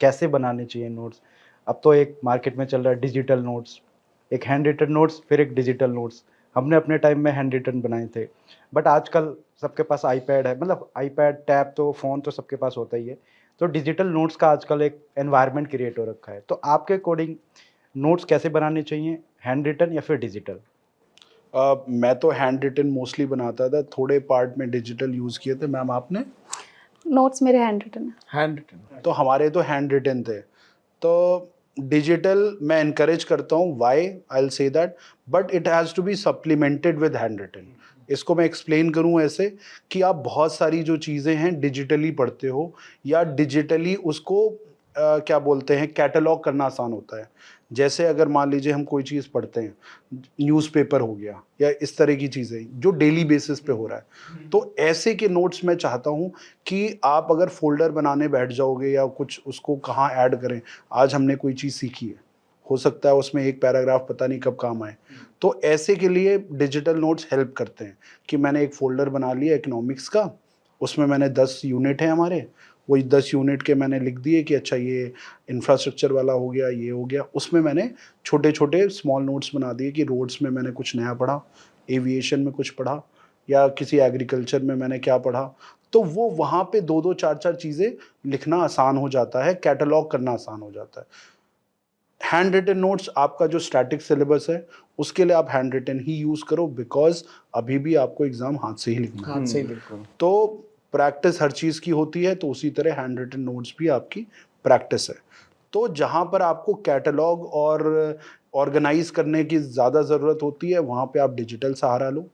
कैसे बनाने चाहिए नोट्स? अब तो एक मार्केट में चल रहा है डिजिटल नोट्स, एक हैंड रिटन नोट्स, फिर एक डिजिटल नोट्स। हमने अपने टाइम में हैंड रिटन बनाए थे, बट आजकल सबके पास आईपैड है, मतलब आईपैड, टैब तो फ़ोन तो सबके पास होता ही है। तो डिजिटल नोट्स का आजकल एक एनवायरनमेंट क्रिएट हो रखा है। तो आपके अकॉर्डिंग नोट्स कैसे बनाने चाहिए, हैंड रिटन या फिर डिजिटल? मैं तो हैंड रिटन मोस्टली बनाता था, थोड़े पार्ट में डिजिटल यूज़ किए थे। मैम आपने? नोट्स मेरे हैंड रिटन है। Handwritten. तो हमारे तो हैंड रिटन थे। तो डिजिटल मैं एनकरेज करता हूँ, why I will say that, but it has to be supplemented with handwritten. इसको मैं एक्सप्लेन करूँ ऐसे कि आप बहुत सारी जो चीज़ें हैं डिजिटली पढ़ते हो या डिजिटली उसको क्या बोलते हैं, कैटलॉग करना आसान होता है। जैसे अगर मान लीजिए हम कोई चीज़ पढ़ते हैं, न्यूज़पेपर हो गया या इस तरह की चीज़ें जो डेली बेसिस पे हो रहा है, तो ऐसे के नोट्स मैं चाहता हूँ कि आप अगर फ़ोल्डर बनाने बैठ जाओगे या कुछ उसको कहाँ ऐड करें, आज हमने कोई चीज़ सीखी है, हो सकता है उसमें एक पैराग्राफ पता नहीं कब काम आए। तो ऐसे के लिए डिजिटल नोट्स हेल्प करते हैं कि मैंने एक फ़ोल्डर बना लिया इकोनॉमिक्स का, उसमें मैंने 10 यूनिट हैं हमारे, वही 10 यूनिट के मैंने लिख दिए कि अच्छा ये इंफ्रास्ट्रक्चर वाला हो गया, ये हो गया। उसमें मैंने छोटे-छोटे स्मॉल नोट्स बना दिए कि रोड्स में मैंने कुछ नया पढ़ा, एविएशन में कुछ पढ़ा या किसी एग्रीकल्चर में मैंने क्या पढ़ा। तो वो वहाँ पे 2-2 4-4 चीज़ें लिखना आसान हो जाता है, कैटलॉग करना आसान हो जाता है। हैंड रिटन नोट्स आपका जो स्टैटिक सिलेबस है, उसके लिए आप हैंड रिटन ही यूज़ करो, बिकॉज़ अभी भी आपको एग्ज़ाम हाथ से ही लिखना है। हाथ से ही बिल्कुल। तो प्रैक्टिस हर चीज़ की होती है, तो उसी तरह हैंड रिटन नोट्स भी आपकी प्रैक्टिस है। तो जहाँ पर आपको कैटलॉग और ऑर्गेनाइज़ करने की ज़्यादा ज़रूरत होती है, वहाँ पे आप डिजिटल सहारा लो।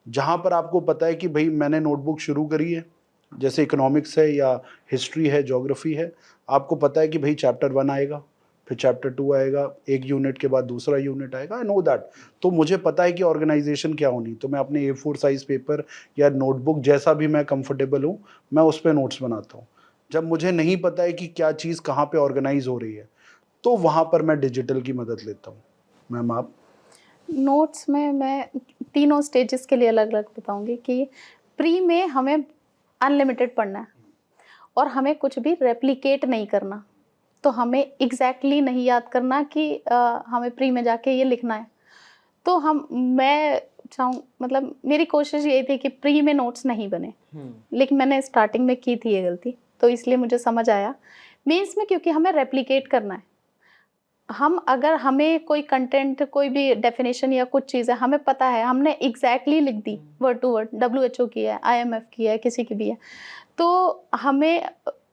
जहाँ पर आपको पता है कि भई मैंने नोटबुक शुरू करी है, जैसे इकोनॉमिक्स है या हिस्ट्री है, ज्योग्राफी है, आपको पता है कि भई चैप्टर 1 आएगा, फिर चैप्टर 2 आएगा, 1 यूनिट के बाद दूसरा यूनिट आएगा, आई नो दैट। तो मुझे पता है कि ऑर्गेनाइज़ेशन क्या होनी, तो मैं अपने A4 साइज़ पेपर या नोटबुक जैसा भी मैं कंफर्टेबल हूँ, मैं उस पे नोट्स बनाता हूँ। जब मुझे नहीं पता है कि क्या चीज़ कहाँ पे ऑर्गेनाइज़ हो रही है, तो वहाँ पर मैं डिजिटल की मदद लेता हूँ। मैम आप? नोट्स में मैं तीनों स्टेजेस के लिए अलग-अलग बताऊँगी कि प्री में हमें अनलिमिटेड पढ़ना है और हमें कुछ भी रेप्लिकेट नहीं करना। तो हमें एग्ज़ैक्टली नहीं याद करना कि हमें प्री में जाके ये लिखना है। तो मैं चाहूँ मतलब मेरी कोशिश यही थी कि प्री में नोट्स नहीं बने। लेकिन मैंने स्टार्टिंग में की थी ये गलती, तो इसलिए मुझे समझ आया। मेंस में क्योंकि हमें रेप्लिकेट करना है। अगर हमें कोई कंटेंट, कोई भी डेफिनेशन या कुछ चीज़ है, हमें पता है, हमने एग्ज़ैक्टली लिख दी वर्ड टू वर्ड, WHO की है, IMF की है, किसी की भी है, तो हमें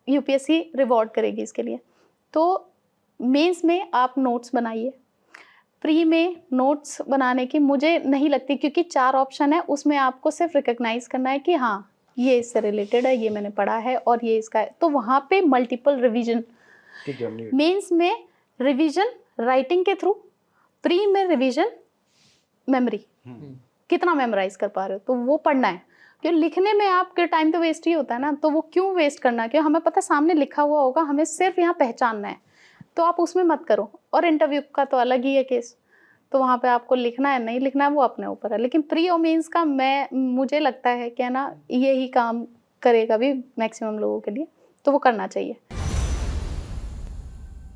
यूपीएससी रिवॉर्ड करेगी इसके लिए। तो मेंस में आप नोट्स बनाइए। प्री में नोट्स बनाने की मुझे नहीं लगती, क्योंकि 4 ऑप्शन है, उसमें आपको सिर्फ रिकॉग्नाइज़ करना है कि हाँ, ये इससे रिलेटेड है, ये मैंने पढ़ा है और ये इसका है। तो वहाँ पे मल्टीपल रिवीजन। ठीक है। मेंस में रिवीजन राइटिंग के थ्रू, प्री में रिवीजन मेमोरी, कितना मेमोराइज कर पा रहे हो, तो वो पढ़ना है। क्यों लिखने में आपके टाइम तो वेस्ट ही होता है ना, तो वो क्यों वेस्ट करना, क्यों हमें पता है सामने लिखा हुआ होगा, हमें सिर्फ यहाँ पहचानना है, तो आप उसमें मत करो। और इंटरव्यू का तो अलग ही है केस, तो वहाँ पे आपको लिखना है नहीं लिखना है वो अपने ऊपर है। लेकिन प्री और मेंस का मुझे लगता है कि ना यही काम करेगा भी मैक्सिमम लोगों के लिए, तो वो करना चाहिए।